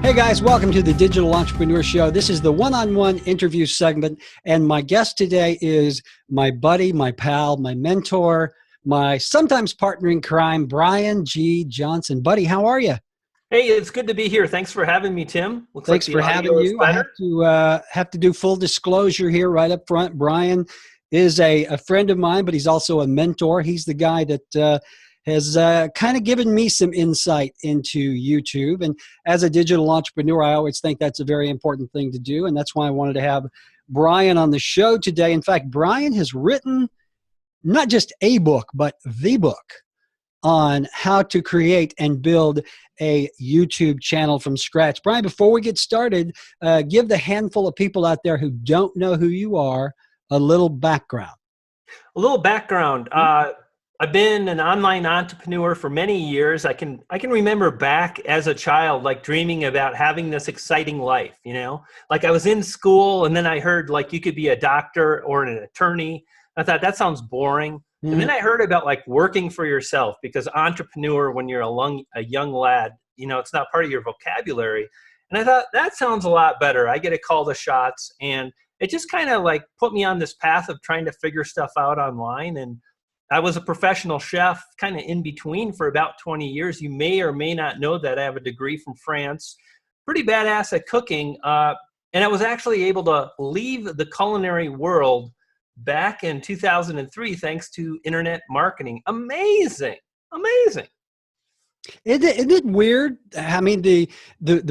Hey guys, welcome to the Digital Entrepreneur Show. This is the one-on-one interview segment, and my guest today is my buddy, my pal, my mentor, my sometimes partner in crime, Brian G. Johnson. Buddy, how are you? Hey, it's good to be here. Thanks for having me, Tim. Looks like Thanks the for having audio is you. I better. have to do full disclosure here right up front. Brian is a friend of mine, but he's also a mentor. He's the guy that has kind of given me some insight into YouTube. And as a digital entrepreneur, I always think that's a very important thing to do. And that's why I wanted to have Brian on the show today. In fact, Brian has written not just a book, but the book on how to create and build a YouTube channel from scratch. Brian, before we get started, give the handful of people out there who don't know who you are a little background. A little background. I've been an online entrepreneur for many years. I can remember back as a child, like dreaming about having this exciting life, you know, like I was in school and then I heard like you could be a doctor or an attorney. I thought that sounds boring. And then I heard about like working for yourself, because entrepreneur, when you're a young lad, you know, it's not part of your vocabulary. And I thought that sounds a lot better. I get to call the shots, and it just kind of like put me on this path of trying to figure stuff out online. And I was a professional chef kind of in between for about 20 years. You may or may not know that I have a degree from France, pretty badass at cooking. And I was actually able to leave the culinary world back in 2003, thanks to internet marketing. Amazing, amazing. Isn't it weird? I mean, the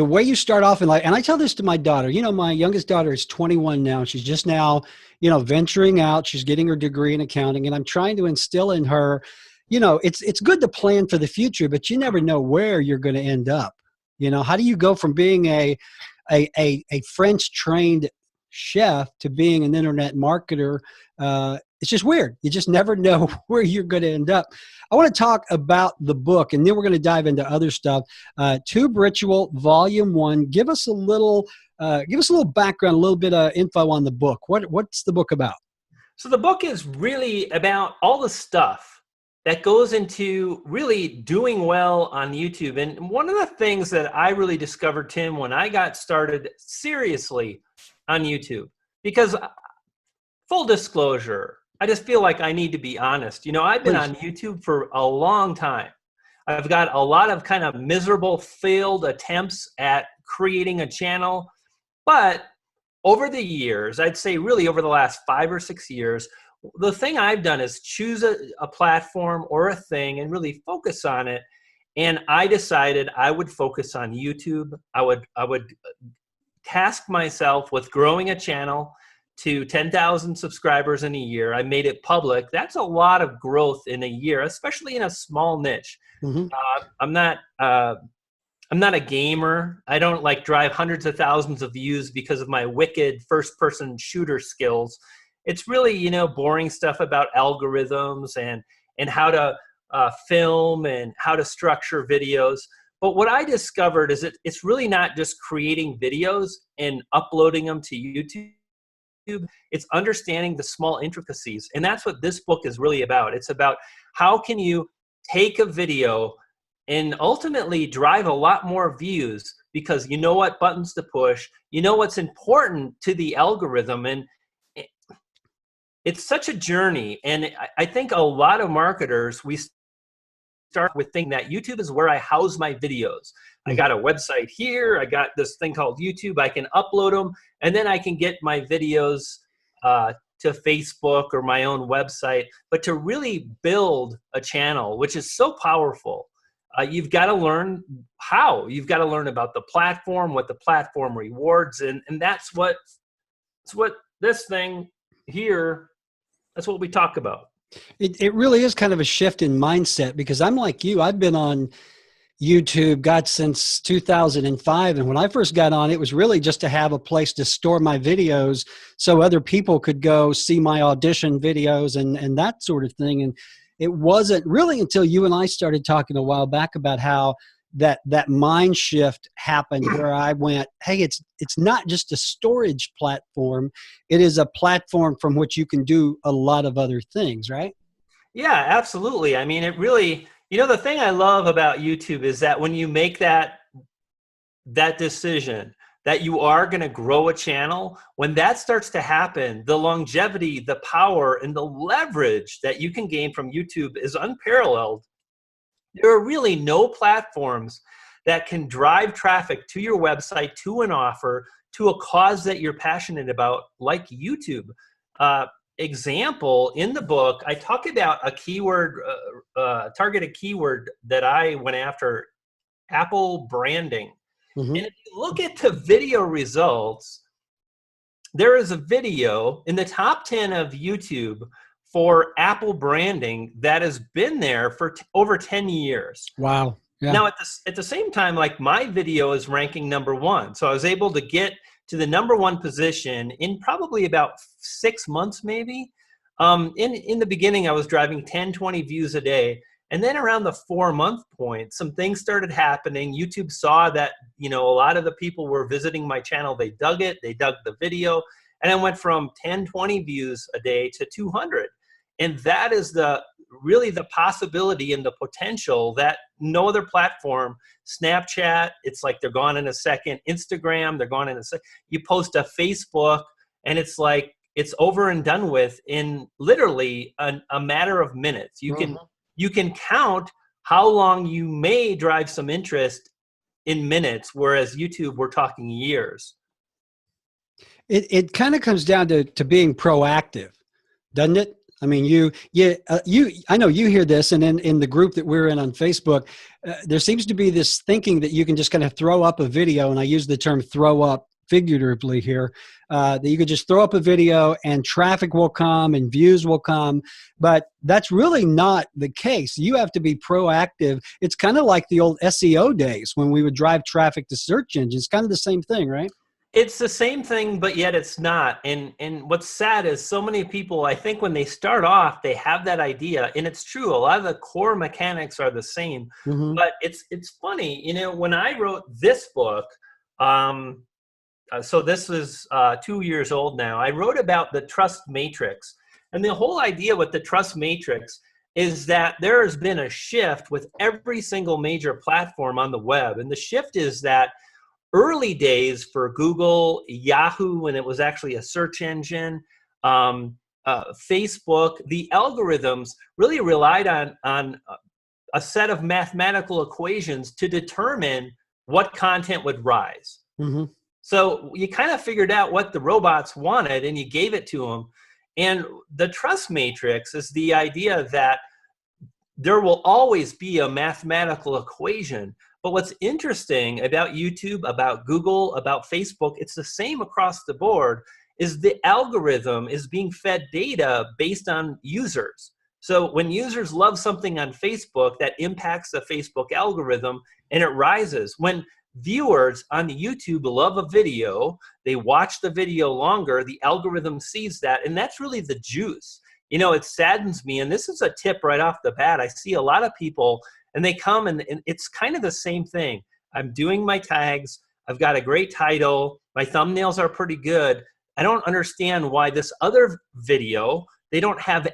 way you start off in life, and I tell this to my daughter. You know, my youngest daughter is 21 now. She's just now, you know, venturing out. She's getting her degree in accounting, and I'm trying to instill in her, you know, it's good to plan for the future, but you never know where you're going to end up. You know, how do you go from being a French trained chef to being an internet marketer? It's just weird. You just never know where you're going to end up. I want to talk about the book, and then we're going to dive into other stuff. Tube Ritual, Volume 1. Give us a little background, a little bit of info on the book. What's the book about? So the book is really about all the stuff that goes into really doing well on YouTube. And one of the things that I really discovered, Tim, when I got started seriously on YouTube, because full disclosure, I just feel like I need to be honest. You know, I've been on YouTube for a long time. I've got a lot of kind of miserable failed attempts at creating a channel. But over the years, I'd say really over the last 5 or 6 years, the thing I've done is choose a platform or a thing and really focus on it. And I decided I would focus on YouTube. I would task myself with growing a channel to 10,000 subscribers in a year. I made it public. That's a lot of growth in a year, especially in a small niche. I'm not a gamer. I don't like drive hundreds of thousands of views because of my wicked first-person shooter skills. It's really, you know, boring stuff about algorithms and how to film and how to structure videos. But what I discovered is it's really not just creating videos and uploading them to YouTube. It's understanding the small intricacies. And that's what this book is really about. It's about how can you take a video and ultimately drive a lot more views, because you know what buttons to push, you know what's important to the algorithm. And it's such a journey. And I think a lot of marketers, we start with thinking that YouTube is where I house my videos. I got a website here. I got this thing called YouTube. I can upload them, and then I can get my videos to Facebook or my own website. But to really build a channel, which is so powerful, you've got to learn how. You've got to learn about the platform, what the platform rewards, and that's what this thing here, that's what we talk about. It really is kind of a shift in mindset, because I'm like you. I've been on YouTube, since 2005. And when I first got on, it was really just to have a place to store my videos so other people could go see my audition videos and that sort of thing. And it wasn't really until you and I started talking a while back about how that mind shift happened, where I went, hey, it's not just a storage platform. It is a platform from which you can do a lot of other things, right? Yeah, absolutely. I mean, it really, you know, the thing I love about YouTube is that when you make that that decision that you are going to grow a channel, when that starts to happen, the longevity, the power, and the leverage that you can gain from YouTube is unparalleled. There are really no platforms that can drive traffic to your website, to an offer, to a cause that you're passionate about, like YouTube. Example, in the book, I talk about a keyword, targeted keyword that I went after, Apple branding. Hmm. And if you look at the video results, there is a video in the top 10 of YouTube for Apple branding that has been there for over 10 years. Wow. Yeah. Now, at the same time, like, my video is ranking #1. So I was able to get to the #1 position in probably about 6 months, maybe. In the beginning, I was driving 10, 20 views a day. And then around the 4-month point, some things started happening. YouTube saw that, a lot of the people were visiting my channel. They dug it. They dug the video. And I went from 10, 20 views a day to 200. And that is really the possibility and the potential that no other platform. Snapchat, it's like they're gone in a second. Instagram, they're gone in a second. You post a Facebook, and it's like it's over and done with in literally a matter of minutes. You can count how long you may drive some interest in minutes, whereas YouTube, we're talking years. It kind of comes down to being proactive, doesn't it? I mean, I know you hear this, and in the group that we're in on Facebook, there seems to be this thinking that you can just kind of throw up a video, and I use the term throw up figuratively here, that you could just throw up a video and traffic will come and views will come, but that's really not the case. You have to be proactive. It's kind of like the old SEO days when we would drive traffic to search engines. Kind of the same thing, right? It's the same thing, but yet it's not. And what's sad is so many people, I think when they start off, they have that idea, and it's true. A lot of the core mechanics are the same, but it's funny, when I wrote this book, so this is 2 years old now. I wrote about the trust matrix. And the whole idea with the trust matrix is that there has been a shift with every single major platform on the web. And the shift is that early days for Google, Yahoo, when it was actually a search engine, Facebook, the algorithms really relied on a set of mathematical equations to determine what content would rise. So you kind of figured out what the robots wanted, and you gave it to them. And the trust matrix is the idea that there will always be a mathematical equation. But what's interesting about YouTube, about Google, about Facebook, it's the same across the board, is the algorithm is being fed data based on users. So when users love something on Facebook, that impacts the Facebook algorithm, and it rises. When viewers on YouTube love a video, they watch the video longer, the algorithm sees that, and that's really the juice. It saddens me, and this is a tip right off the bat. I see a lot of people, and they come, and it's kind of the same thing. I'm doing my tags, I've got a great title, my thumbnails are pretty good. I don't understand why this other video, they don't have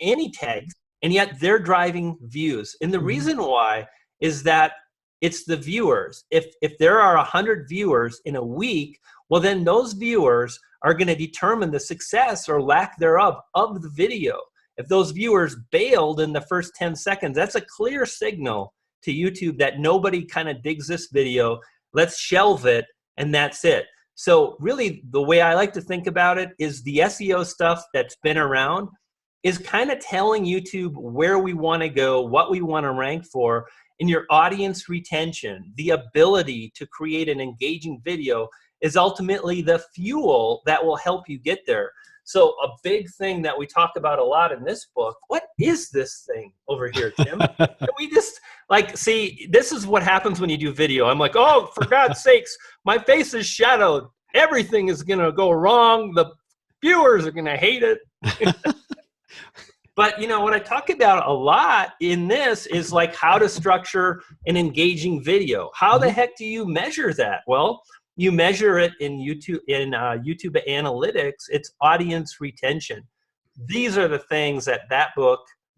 any tags, and yet they're driving views. And the reason why is that it's the viewers. If there are 100 viewers in a week, well, then those viewers are going to determine the success or lack thereof of the video. If those viewers bailed in the first 10 seconds, that's a clear signal to YouTube that nobody kind of digs this video. Let's shelve it, and that's it. So really, the way I like to think about it is the SEO stuff that's been around is kind of telling YouTube where we want to go, what we want to rank for. In your audience retention, the ability to create an engaging video is ultimately the fuel that will help you get there. So a big thing that we talk about a lot in this book, what is this thing over here, Tim? Can we just see, this is what happens when you do video. I'm like, oh, for God's sakes, my face is shadowed. Everything is going to go wrong. The viewers are going to hate it. But what I talk about a lot in this is like how to structure an engaging video. How the heck do you measure that? Well, you measure it in YouTube analytics. It's audience retention. These are the things that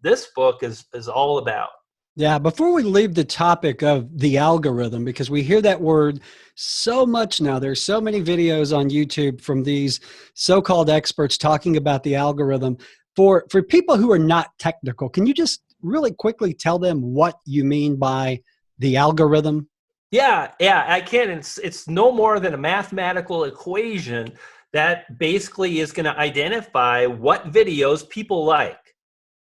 this book is all about. Yeah, before we leave the topic of the algorithm, because we hear that word so much now, there's so many videos on YouTube from these so-called experts talking about the algorithm. For people who are not technical, can you just really quickly tell them what you mean by the algorithm? Yeah, yeah, I can. It's no more than a mathematical equation that basically is going to identify what videos people like.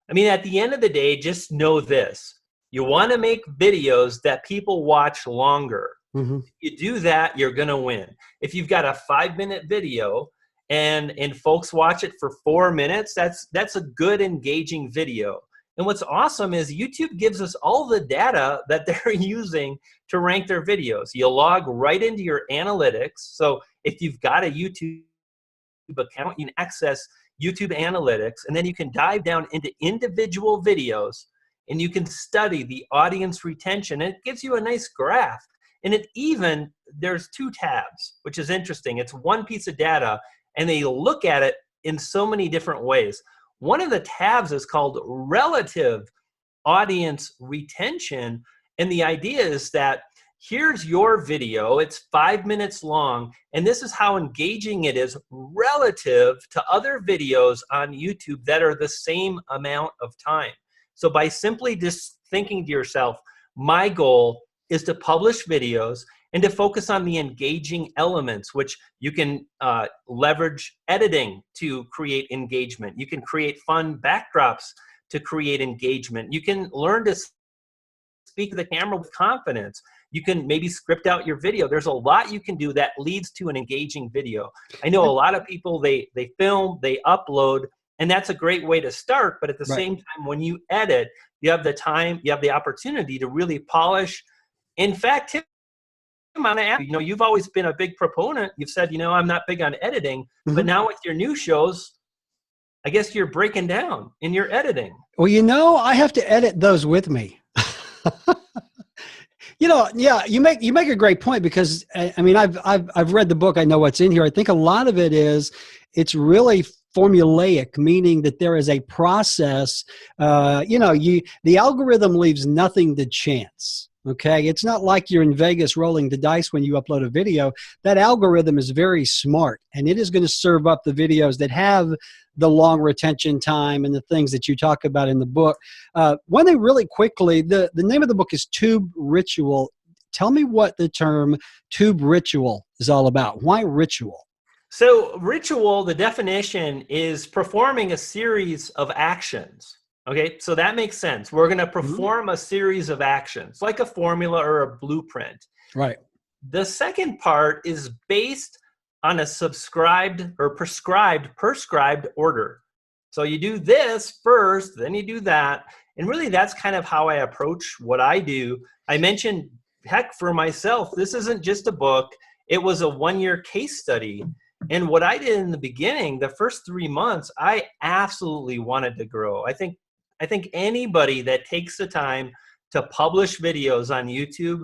I mean, at the end of the day, just know this. You want to make videos that people watch longer. Hmm. You do that, you're going to win. If you've got a 5-minute video and folks watch it for 4 minutes, that's a good engaging video. And what's awesome is YouTube gives us all the data that they're using to rank their videos. You log right into your analytics. So if you've got a YouTube account, you can access YouTube analytics, and then you can dive down into individual videos and you can study the audience retention. And it gives you a nice graph. And there's 2 tabs, which is interesting. It's one piece of data, and they look at it in so many different ways. One of the tabs is called relative audience retention. And the idea is that here's your video, it's 5 minutes long, and this is how engaging it is relative to other videos on YouTube that are the same amount of time. So by simply just thinking to yourself, my goal is to publish videos and to focus on the engaging elements, which you can leverage editing to create engagement. You can create fun backdrops to create engagement. You can learn to speak to the camera with confidence. You can maybe script out your video. There's a lot you can do that leads to an engaging video. I know a lot of people, they film, they upload, and that's a great way to start. But at the Right. same time, when you edit, you have the time, you have the opportunity to really polish. In fact, Tim, you've always been a big proponent. You've said, I'm not big on editing, but Mhm. now with your new shows, I guess you're breaking down in your editing. Well, I have to edit those with me. Yeah, you make a great point because I mean I've read the book. I know what's in here. I think a lot of it is it's really formulaic, meaning that there is a process. The algorithm leaves nothing to chance. Okay, it's not like you're in Vegas rolling the dice when you upload a video. That algorithm is very smart, and it is going to serve up the videos that have the long retention time and the things that you talk about in the book. One thing really quickly, the name of the book is Tube Ritual. Tell me what the term tube ritual is all about. Why ritual? So ritual, the definition is performing a series of actions. Okay, so that makes sense. We're going to Mhm. perform a series of actions, like a formula or a blueprint. Right. The second part is based on a subscribed or prescribed order. So you do this first, then you do that. And really, that's kind of how I approach what I do. I mentioned, heck, for myself, this isn't just a book, it was a 1-year case study. And what I did in the beginning, the first 3 months, I absolutely wanted to grow. I think anybody that takes the time to publish videos on YouTube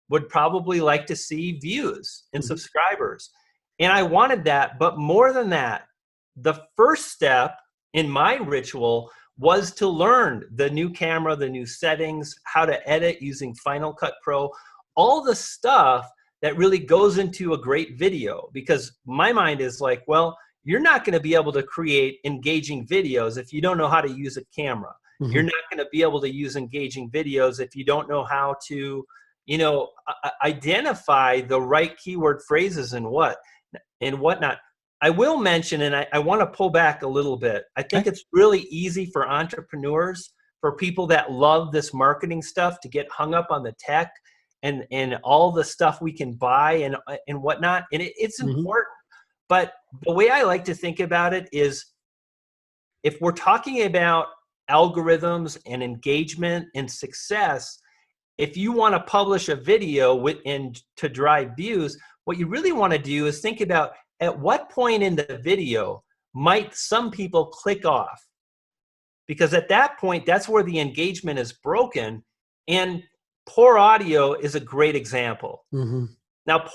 would probably like to see views and Mhm. subscribers. And I wanted that, but more than that, the first step in my ritual was to learn the new camera, the new settings, how to edit using Final Cut Pro, all the stuff that really goes into a great video. Because my mind is like, well, you're not going to be able to create engaging videos if you don't know how to use a camera. You're Mhm. not going to be able to use engaging videos if you don't know how to identify the right keyword phrases and whatnot. I will mention, and I want to pull back a little bit. I think Okay. it's really easy for entrepreneurs, for people that love this marketing stuff, to get hung up on the tech and all the stuff we can buy and whatnot. And it's Mhm. important. But the way I like to think about it is, if we're talking about algorithms and engagement and success, if you want to publish a video and to drive views, what you really want to do is think about, at what point in the video might some people click off? Because at that point, that's where the engagement is broken. And poor audio is a great example. Mhm. Now,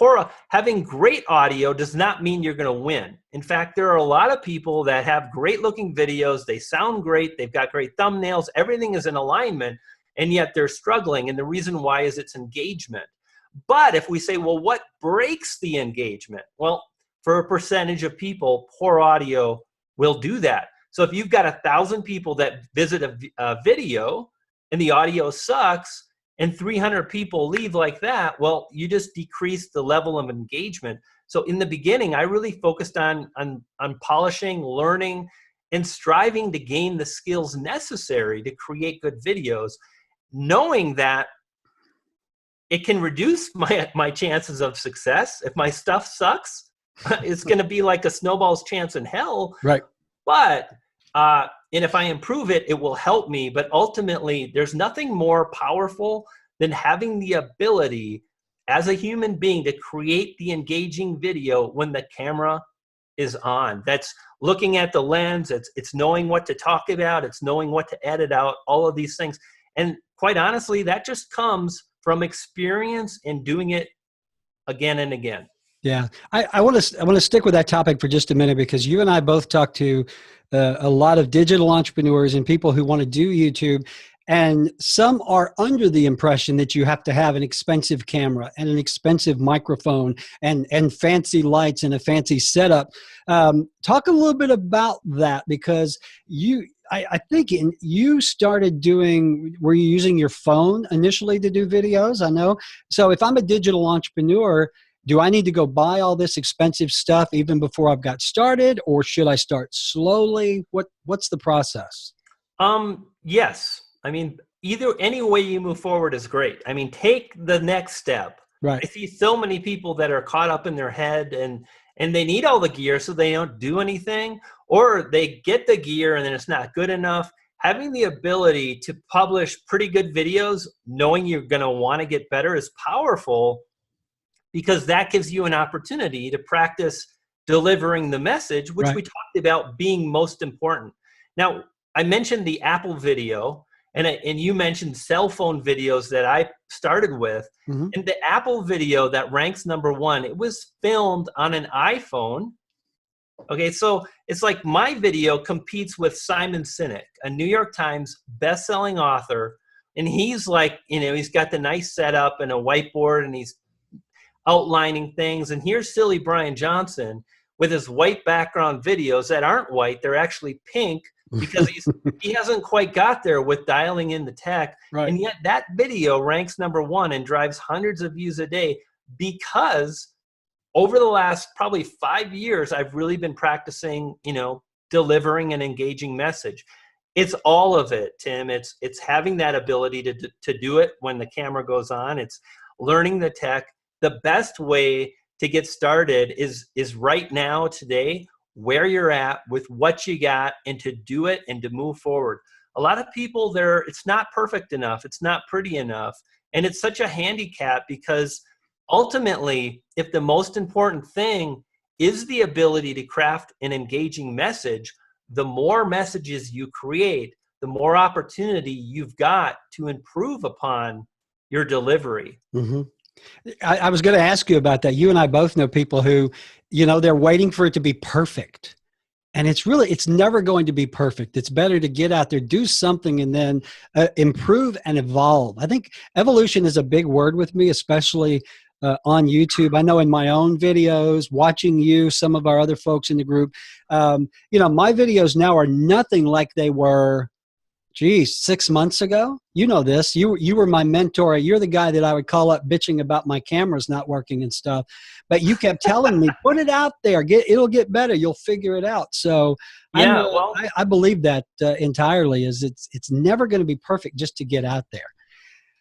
having great audio does not mean you're going to win. In fact, there are a lot of people that have great looking videos. They sound great. They've got great thumbnails. Everything is in alignment. and yet they're struggling. And the reason why is it's engagement. But if we say, well, what breaks the engagement? Well, for a percentage of people, poor audio will do that. So if you've got 1,000 people that visit a video and the audio sucks and 300 people leave like that, well, you just decrease the level of engagement. So in the beginning, I really focused on polishing, learning, and striving to gain the skills necessary to create good videos, knowing that it can reduce my chances of success. If my stuff sucks, it's going to be like a snowball's chance in hell. Right. But, and if I improve it, it will help me. But ultimately, there's nothing more powerful than having the ability as a human being to create the engaging video when the camera is on. That's looking at the lens. It's knowing what to talk about. It's knowing what to edit out, all of these things. And quite honestly, that just comes from experience and doing it again and again. Yeah, I want to stick with that topic for just a minute, because you and I both talk to a lot of digital entrepreneurs and people who want to do YouTube, and some are under the impression that you have to have an expensive camera and an expensive microphone and fancy lights and a fancy setup. Talk a little bit about that, because I think you started doing, were you using your phone initially to do videos? I know. So if I'm a digital entrepreneur, do I need to go buy all this expensive stuff even before I've got started, or should I start slowly? What's the process? Yes. I mean, any way you move forward is great. I mean, take the next step. Right. I see so many people that are caught up in their head and they need all the gear so they don't do anything, or they get the gear and then it's not good enough. Having the ability to publish pretty good videos, knowing you're going to want to get better, is powerful, because that gives you an opportunity to practice delivering the message, which we talked about being most important. Now, I mentioned the Apple video, and you mentioned cell phone videos that I started with. Mm-hmm. And the Apple video that ranks #1, it was filmed on an iPhone. Okay, so it's like my video competes with Simon Sinek, a New York Times bestselling author, and he's like, he's got the nice setup and a whiteboard, and he's outlining things. And here's silly Brian Johnson with his white background videos that aren't white, they're actually pink, because he hasn't quite got there with dialing in the tech. Right. And yet that video ranks #1 and drives hundreds of views a day, because over the last probably 5 years, I've really been practicing, delivering an engaging message. It's all of it, Tim. It's having that ability to do it when the camera goes on. It's learning the tech. The best way to get started is right now, today, where you're at with what you got, and to do it and to move forward. A lot of people it's not perfect enough. It's not pretty enough. And it's such a handicap, because ultimately, if the most important thing is the ability to craft an engaging message, the more messages you create, the more opportunity you've got to improve upon your delivery. Mm-hmm. I was going to ask you about that. You and I both know people who, they're waiting for it to be perfect. And it's never going to be perfect. It's better to get out there, do something, and then improve and evolve. I think evolution is a big word with me, especially on YouTube. I know in my own videos, watching you, some of our other folks in the group, my videos now are nothing like they were 6 months ago. You know this. You were my mentor. You're the guy that I would call up bitching about my cameras not working and stuff. But you kept telling me, put it out there. It'll get better. You'll figure it out. So yeah, I believe that entirely. It's never going to be perfect just to get out there.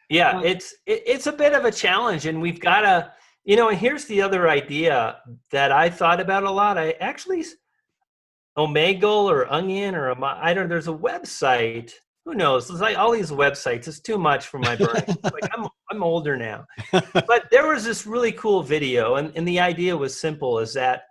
Yeah, it's a bit of a challenge, and we've got to, and here's the other idea that I thought about a lot. I actually, Omegle or Onion or there's a website. Who knows? It's like all these websites. It's too much for my brain. Like I'm older now. But there was this really cool video, and the idea was simple: is that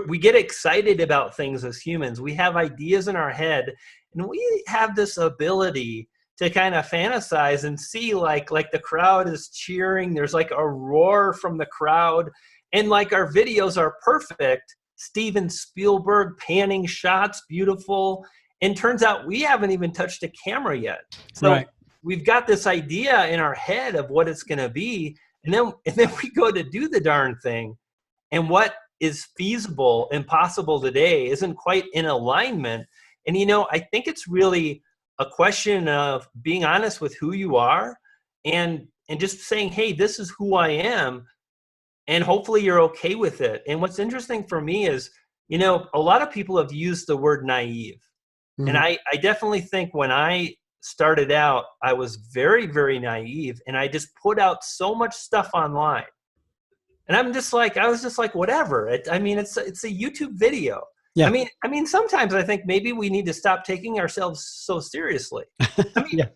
we get excited about things as humans. We have ideas in our head, and we have this ability to kind of fantasize and see like the crowd is cheering. There's like a roar from the crowd, and like our videos are perfect. Steven Spielberg panning shots, beautiful. And turns out we haven't even touched a camera yet. So we've got this idea in our head of what it's going to be. And then we go to do the darn thing. And what is feasible and possible today isn't quite in alignment. And, I think it's really a question of being honest with who you are and just saying, hey, this is who I am. And hopefully you're okay with it. And what's interesting for me is, a lot of people have used the word naive. And I definitely think when I started out, I was very, very naive, and I just put out so much stuff online. And I was just like, whatever. It's a YouTube video. Yeah. I mean, sometimes I think maybe we need to stop taking ourselves so seriously. Yeah.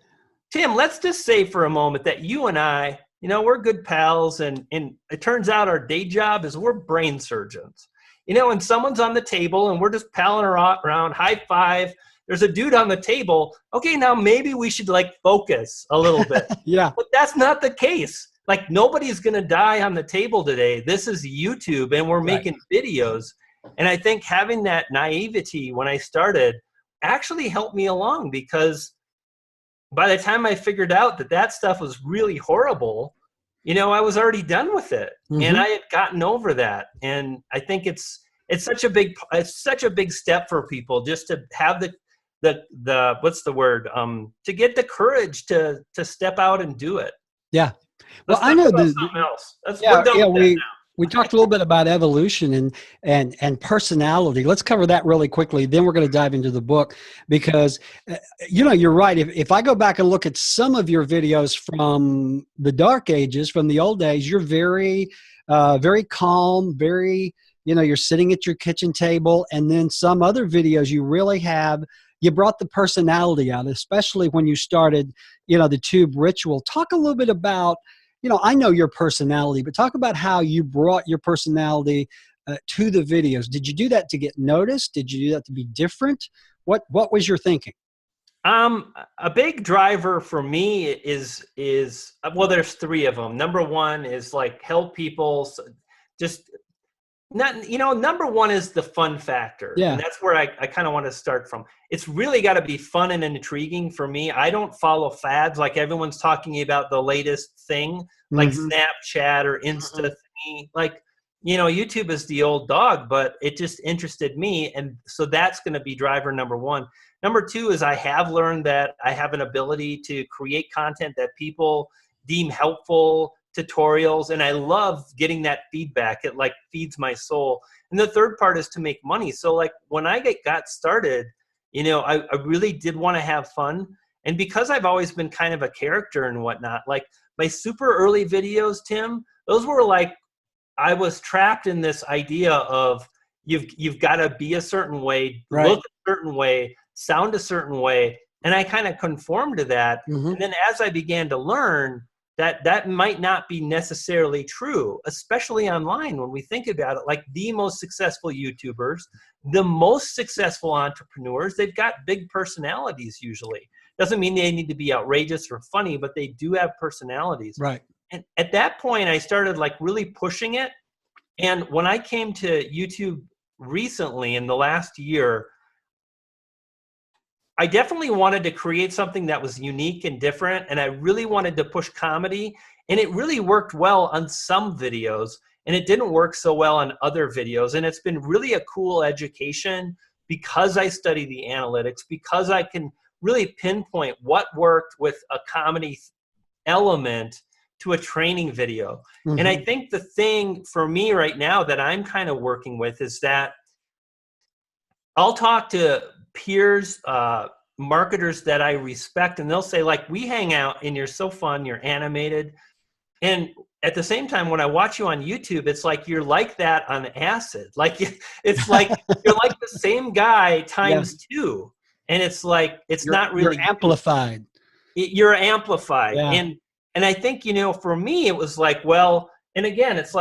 Tim, let's just say for a moment that you and I, we're good pals, and it turns out our day job is we're brain surgeons. And someone's on the table and we're just palling around, high five. There's a dude on the table. Okay, now maybe we should focus a little bit. Yeah. But that's not the case. Nobody's going to die on the table today. This is YouTube, and we're making videos. And I think having that naivety when I started actually helped me along, because by the time I figured out that stuff was really horrible, I was already done with it. And I had gotten over that. And I think it's such a big step for people just to have the what's the word? To get the courage to step out and do it. Yeah. Well, Let's I know something else. We're done with that now. We talked a little bit about evolution and personality. Let's cover that really quickly. Then we're going to dive into the book, because, you're right. If I go back and look at some of your videos from the dark ages, from the old days, you're very, very calm, very, you're sitting at your kitchen table. And then some other videos you brought the personality out, especially when you started, the tube ritual. Talk a little bit about, I know your personality, but talk about how you brought your personality to the videos. Did you do that to get noticed? Did you do that to be different? What was your thinking? A big driver for me is well, there's three of them. Number one is help people just not, number one is the fun factor. Yeah. And that's where I kind of want to start from. It's really got to be fun and intriguing for me. I don't follow fads like everyone's talking about the latest thing, like Snapchat or Insta thingy. YouTube is the old dog, but it just interested me. And so that's going to be driver number one. Number two is I have learned that I have an ability to create content that people deem helpful, tutorials, and I love getting that feedback. It feeds my soul. And the third part is to make money. So when I got started, I really did want to have fun. And because I've always been kind of a character and whatnot, my super early videos, Tim, those were I was trapped in this idea of you've got to be a certain way, right, look a certain way, sound a certain way. And I kind of conformed to that. And then as I began to learn that might not be necessarily true, especially online when we think about it, the most successful YouTubers, the most successful entrepreneurs, they've got big personalities usually. Doesn't mean they need to be outrageous or funny, but they do have personalities. Right. And at that point, I started really pushing it. And when I came to YouTube recently in the last year, I definitely wanted to create something that was unique and different. And I really wanted to push comedy. And it really worked well on some videos. And it didn't work so well on other videos. And it's been really a cool education because I study the analytics, because I can really pinpoint what worked with a comedy element to a training video. And I think the thing for me right now that I'm kind of working with is that I'll talk to peers, marketers that I respect, and they'll say we hang out and you're so fun, you're animated. And at the same time, when I watch you on YouTube, it's you're like that on acid. It's you're the same guy times two. And it's not really you're amplified. You're amplified. Yeah. And I think, for me, it was well, and again, it's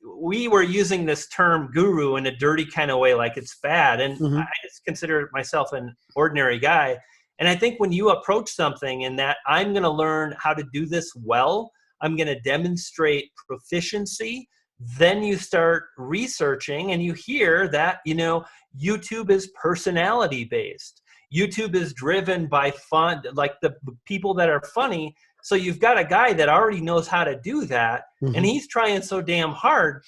we were using this term guru in a dirty kind of way, it's bad. And I just consider myself an ordinary guy. And I think when you approach something in that I'm going to learn how to do this well, I'm going to demonstrate proficiency, then you start researching and you hear that, YouTube is personality based. YouTube is driven by fun, like the people that are funny. So you've got a guy that already knows how to do that, and Mhm. he's trying so damn hard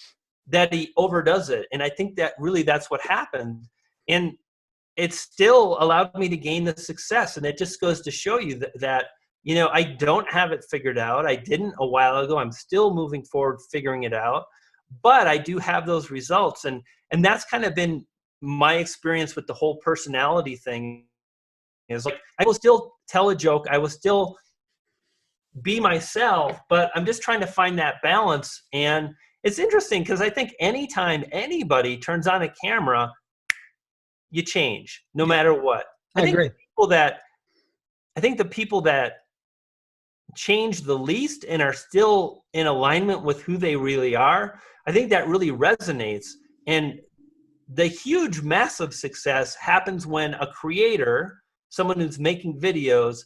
that he overdoes it. And I think that really that's what happened. And it still allowed me to gain the success. And it just goes to show you that, you know, I don't have it figured out. I didn't a while ago. I'm still moving forward, figuring it out. But I do have those results. And that's kind of been my experience with the whole personality thing, is like, I will still tell a joke. I will still be myself, but I'm just trying to find that balance. And it's interesting because I think anytime anybody turns on a camera, you change no Yeah, matter what. I I think agree. the people that I think the people that change the least and are still in alignment with who they really are, I think that really resonates. And the huge, massive success happens when a creator, someone who's making videos,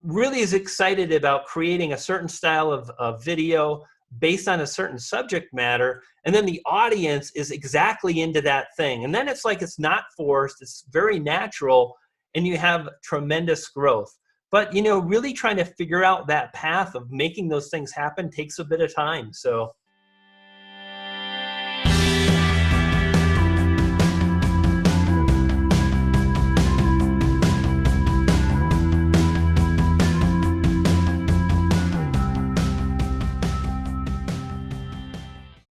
really is excited about creating a certain style of video based on a certain subject matter. And then the audience is exactly into that thing. And then it's like it's not forced, it's very natural, and you have tremendous growth. But, you know, really trying to figure out that path of making those things happen takes a bit of time. So